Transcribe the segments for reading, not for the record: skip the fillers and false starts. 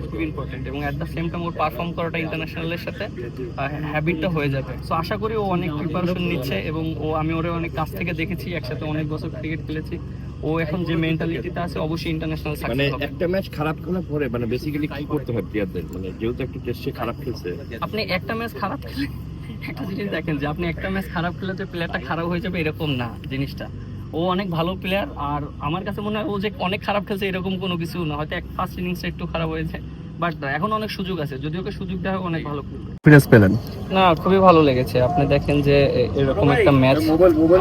খুব ইম্পর্টেন্ট এবং at the same time or perform করাটা ইন্টারন্যাশনালের সাথে হ্যাবিটটা হয়ে যাবে। সো আশা করি ও অনেক প্রিপারেশন নিচ্ছে এবং আমি ওরে অনেক কাছ থেকে দেখেছি, একসাথে অনেক বছর ক্রিকেট খেলেছি। ও এখন যে মেন্টালিটিতে আছে অবশ্যই ইন্টারন্যাশনাল মানে সাকসেস হবে। একটা ম্যাচ খারাপ খেলার পরে মানে বেসিক্যালি কি করতে হয় প্লেয়ারদের, মানে যেহেতু একটা টেস্টে খারাপ খেলছে, আপনি একটা ম্যাচ খারাপ খেলে একটা জিনিস দেখেন যে আপনি একটা ম্যাচ খারাপ খেলে যে প্লেয়ারটা খারাপ হয়ে যাবে এরকম না জিনিসটা। ও অনেক ভালো প্লেয়ার, আর আমার কাছে মনে হয় ও যে অনেক খারাপ খেলছে এরকম কোনো কিছু না। হয়তো ফার্স্ট ইনিংসটা একটু খারাপ হয়েছে, বাট এখন অনেক সুযোগ আছে, যদি ওকে সুযোগ দেওয়া হয় অনেক ভালো খেলবে। এক্সপিরিয়েন্স পেলেন? না, খুবই ভালো লেগেছে। আপনি দেখেন যে এরকম একটা ম্যাচ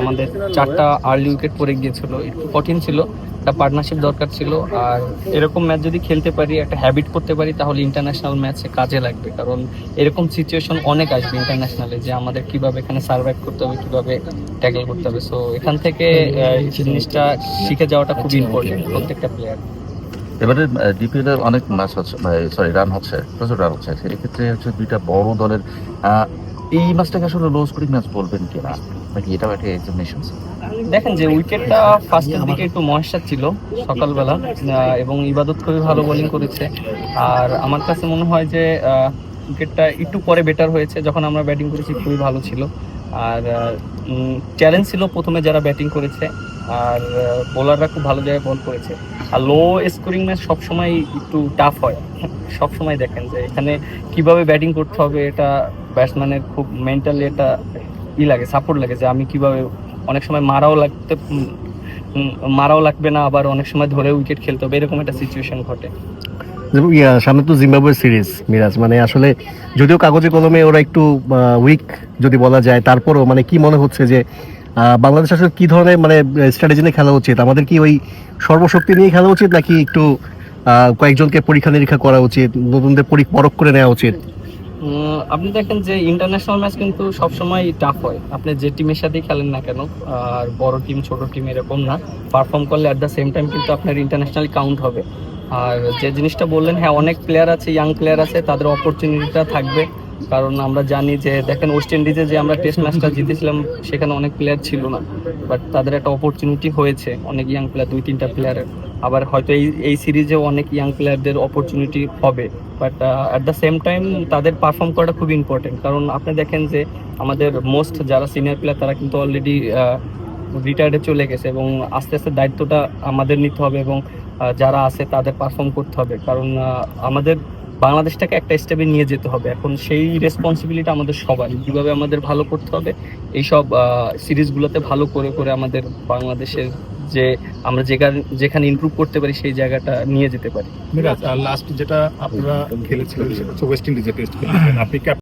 আমাদের 4টা আর্লি উইকেট পড়ে গিয়েছিল, একটু কঠিন ছিল, একটা পার্টনারশিপ দরকার ছিল। আর এরকম ম্যাচ যদি খেলতে পারি, একটা হ্যাবিট করতে পারি, তাহলে ইন্টারন্যাশনাল ম্যাচে কাজে লাগবে। কারণ এরকম সিচুয়েশন অনেক আসবে ইন্টারন্যাশনালে, যে আমাদের কিভাবে এখানে সার্ভাইভ করতে হবে, কিভাবে ট্যাকল করতে হবে। সো এখান থেকে জিনিসটা শিখে যাওয়াটা খুব ইম্পর্টেন্ট প্রত্যেকটা প্লেয়ার। এবারে ডিপিএল এর অনেক ম্যাচ হচ্ছে, সরি রান হচ্ছে, প্রচুর রান হচ্ছে। সেক্ষেত্রে হচ্ছে দুইটা বড় দলের এই ম্যাচটাকে আসলে লো স্কোরিং ম্যাচ বলবেন কিনা, নাকি এটাও একটা এক্সামিনেশন? দেখেন যে উইকেটটা ফার্স্টের দিকে একটু মহেশার ছিল সকালবেলা, এবং ইবাদত খুবই ভালো বোলিং করেছে। আর আমার কাছে মনে হয় যে উইকেটটা একটু পরে বেটার হয়েছে, যখন আমরা ব্যাটিং করেছি খুবই ভালো ছিল। আর চ্যালেঞ্জ ছিল প্রথমে যারা ব্যাটিং করেছে, আর বোলাররা খুব ভালো জায়গায় বল করেছে। আর লো স্কোরিং ম্যাচ সবসময় একটু টাফ হয়। সবসময় দেখেন যে এখানে কিভাবে ব্যাটিং করতে হবে, এটা ব্যাটসম্যানের খুব মেন্টালি এটা লাগে, সাপোর্ট লাগে, যে আমি কিভাবে অনেক সময় মারাও লাগবে না, আবার অনেক সময় ধরে উইকেট খেলতে হবে, এরকম একটা সিচুয়েশন ঘটে। সামনে তো জিম্বাবুয়ে সিরিজ মিরাজ, মানে আসলে যদিও কাগজে কলমে ওরা একটু উইক যদি বলা যায়, তারপরও মানে কি মনে হচ্ছে যে বাংলাদেশ আসলে কি ধরনের মানে স্ট্র্যাটেজি নিয়ে খেলা উচিত? আমাদের কি ওই সর্বশক্তি নিয়ে খেলা উচিত, নাকি একটু কয়েকজনকে পরীক্ষা নিরীক্ষা করা উচিত, নতুনদের পরখ করে নেওয়া উচিত? আপনি দেখেন যে ইন্টারন্যাশনাল ম্যাচ কিন্তু সবসময় টাফ হয়, আপনি যে টিমের সাথেই খেলেন না কেন। আর বড় টিম ছোট টিম এরকম না, পারফর্ম করলে অ্যাট দ্য সেম টাইম কিন্তু আপনার ইন্টারন্যাশনাল কাউন্ট হবে। আর যে জিনিসটা বললেন, হ্যাঁ অনেক প্লেয়ার আছে, ইয়াং প্লেয়ার আছে, তাদের অপরচুনিটিটা থাকবে। কারণ আমরা জানি যে দেখেন ওয়েস্ট ইন্ডিজে যে আমরা টেস্ট ম্যাচটা জিতেছিলাম, সেখানে অনেক প্লেয়ার ছিল না, বাট তাদের একটা অপরচুনিটি হয়েছে, অনেক ইয়াং প্লেয়ার, 2-3টা প্লেয়ারের। আবার হয়তো এই সিরিজেও অনেক ইয়াং প্লেয়ারদের অপরচুনিটি হবে, but at the same time তাদের পারফর্ম করাটা খুব ইম্পর্টেন্ট। কারণ আপনি দেখেন যে আমাদের মোস্ট যারা সিনিয়র প্লেয়ার তারা কিন্তু অলরেডি রিটায়ার্ডে চলে গেছে, এবং আস্তে আস্তে দায়িত্বটা আমাদের নিতে হবে, এবং যারা আছে তাদের পারফর্ম করতে হবে। কারণ আমাদের বাংলাদেশটাকে একটা স্টেপে নিয়ে যেতে হবে, এখন সেই রেসপন্সিবিলিটি আমাদের সবার, কীভাবে আমাদের ভালো করতে হবে এইসব সিরিজগুলোতে ভালো করে করে আমাদের বাংলাদেশের যে আমরা যেখানে ইমপ্রুভ করতে পারি সেই জায়গাটা নিয়ে যেতে পারি। মিরাজ, লাস্ট যেটা আপনারা খেলেছিলেন সেটা হচ্ছে ওয়েস্ট ইন্ডিজের টেস্ট খেলেছিলেন, আপনি ক্যাপ্টেন